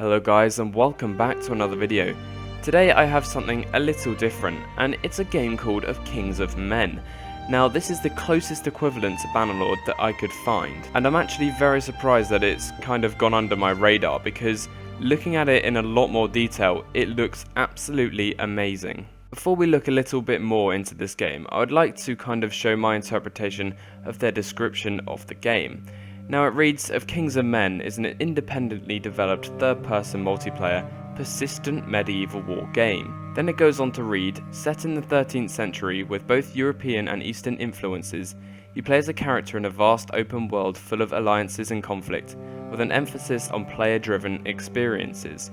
Hello guys and welcome back to another video. Today I have something a little different, and it's a game called Of Kings of Men. Now this is the closest equivalent to Bannerlord that I could find, and I'm actually very surprised that it's kind of gone under my radar because looking at it in a lot more detail, it looks absolutely amazing. Before we look a little bit more into this game, I would like to kind of show my interpretation of their description of the game. Now it reads, Of Kings of Men is an independently developed third-person multiplayer, persistent medieval war game. Then it goes on to read, set in the 13th century with both European and Eastern influences, you play as a character in a vast open world full of alliances and conflict, with an emphasis on player-driven experiences.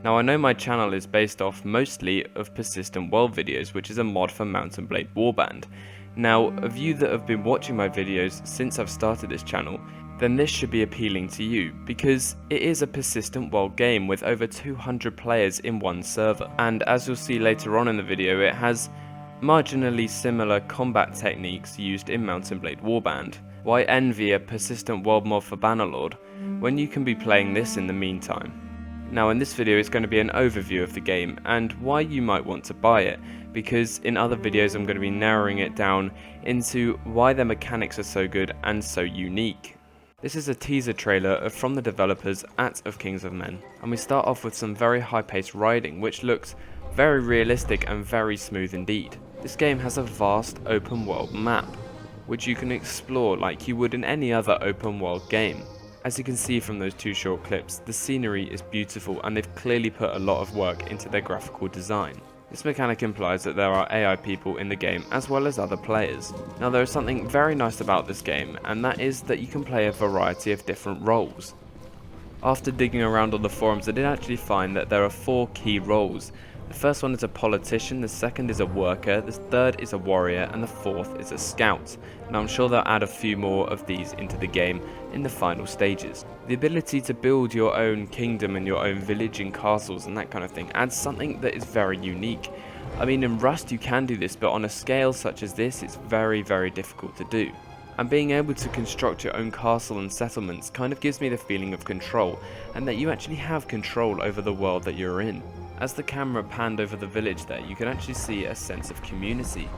Now I know my channel is based off mostly of persistent world videos, which is a mod for Mount & Blade Warband. Now, of you that have been watching my videos since I've started this channel, then this should be appealing to you, because it is a persistent world game with over 200 players in one server, and as you'll see later on in the video, it has marginally similar combat techniques used in Mount & Blade Warband. Why envy a persistent world mod for Bannerlord, when you can be playing this in the meantime? Now in this video it's going to be an overview of the game, and why you might want to buy it, because in other videos I'm going to be narrowing it down into why their mechanics are so good and so unique. This is a teaser trailer from the developers at Of Kings of Men, and we start off with some very high-paced riding which looks very realistic and very smooth indeed. This game has a vast open world map, which you can explore like you would in any other open world game. As you can see from those two short clips, the scenery is beautiful and they've clearly put a lot of work into their graphical design. This mechanic implies that there are AI people in the game as well as other players. Now there is something very nice about this game, and that is that you can play a variety of different roles. After digging around on the forums, I did actually find that there are 4 key roles. The first one is a politician, the second is a worker, the third is a warrior, and the fourth is a scout. Now I'm sure they'll add a few more of these into the game in the final stages. The ability to build your own kingdom and your own village and castles and that kind of thing adds something that is very unique. I mean, in Rust you can do this, but on a scale such as this it's very difficult to do. And being able to construct your own castle and settlements kind of gives me the feeling of control, and that you actually have control over the world that you're in. As the camera panned over the village there, you can actually see a sense of community,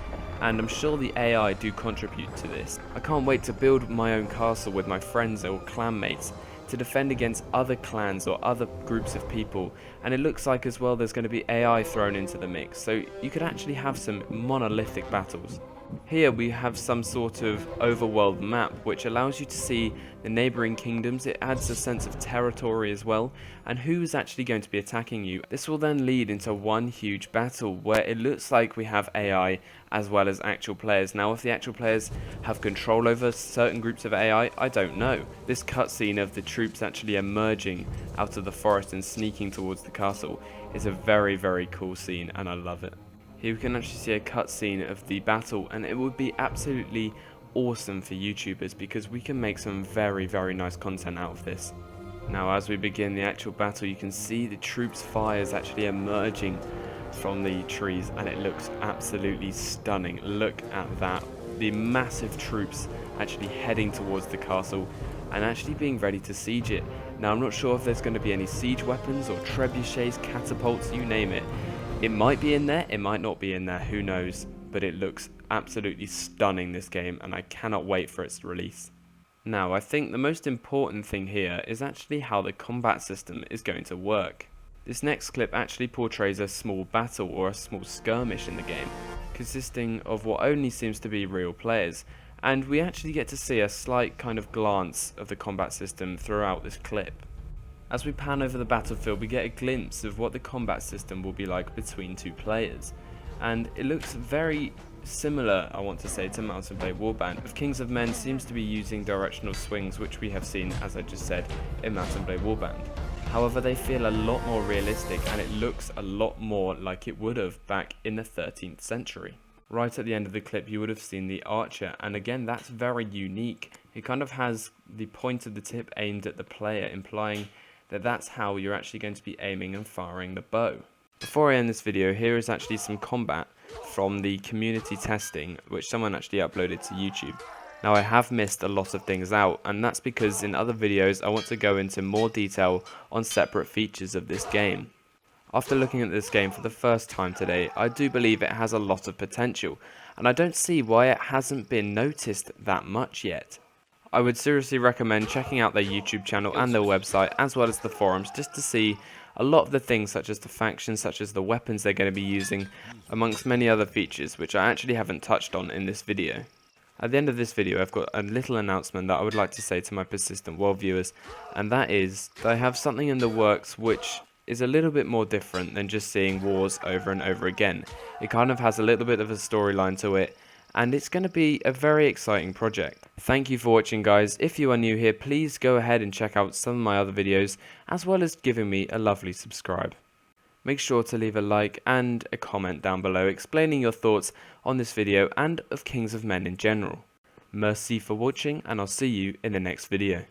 and I'm sure the AI do contribute to this. I can't wait to build my own castle with my friends or clanmates to defend against other clans or other groups of people, and it looks like as well there's going to be AI thrown into the mix, so you could actually have some monolithic battles. Here we have some sort of overworld map which allows you to see the neighbouring kingdoms. It adds a sense of territory as well, and who is actually going to be attacking you. This will then lead into one huge battle where it looks like we have AI as well as actual players. Now if the actual players have control over certain groups of AI, I don't know. This cutscene of the troops actually emerging out of the forest and sneaking towards the castle is a very cool scene, and I love it. Here we can actually see a cutscene of the battle, and it would be absolutely awesome for YouTubers because we can make some very nice content out of this. Now as we begin the actual battle, you can see the troops' fires actually emerging from the trees, and it looks absolutely stunning. Look at that. The massive troops actually heading towards the castle and actually being ready to siege it. Now I'm not sure if there's going to be any siege weapons or trebuchets, catapults, you name it. It might be in there, it might not be in there, who knows, but it looks absolutely stunning, this game, and I cannot wait for its release. Now, I think the most important thing here is actually how the combat system is going to work. This next clip actually portrays a small battle or a small skirmish in the game, consisting of what only seems to be real players, and we actually get to see a slight kind of glance of the combat system throughout this clip. As we pan over the battlefield, we get a glimpse of what the combat system will be like between 2 players, and it looks very similar, I want to say, to Mount & Blade Warband. Of Kings of Men seems to be using directional swings, which we have seen, as I just said, in Mount & Blade Warband. However, they feel a lot more realistic, and it looks a lot more like it would have back in the 13th century. Right at the end of the clip you would have seen the archer, and again that's very unique. It kind of has the point of the tip aimed at the player, implying that that's how you're actually going to be aiming and firing the bow. Before I end this video, here is actually some combat from the community testing which someone actually uploaded to YouTube. Now I have missed a lot of things out, and that's because in other videos I want to go into more detail on separate features of this game. After looking at this game for the first time today, I do believe it has a lot of potential, and I don't see why it hasn't been noticed that much yet. I would seriously recommend checking out their YouTube channel and their website, as well as the forums, just to see a lot of the things such as the factions, such as the weapons they're going to be using, amongst many other features which I actually haven't touched on in this video. At the end of this video, I've got a little announcement that I would like to say to my persistent world viewers, and that is that I have something in the works which is a little bit more different than just seeing wars over and over again. It kind of has a little bit of a storyline to it, and it's going to be a very exciting project. Thank you for watching, guys. If you are new here, please go ahead and check out some of my other videos, as well as giving me a lovely subscribe. Make sure to leave a like and a comment down below explaining your thoughts on this video and of Kings of Men in general. Merci for watching, and I'll see you in the next video.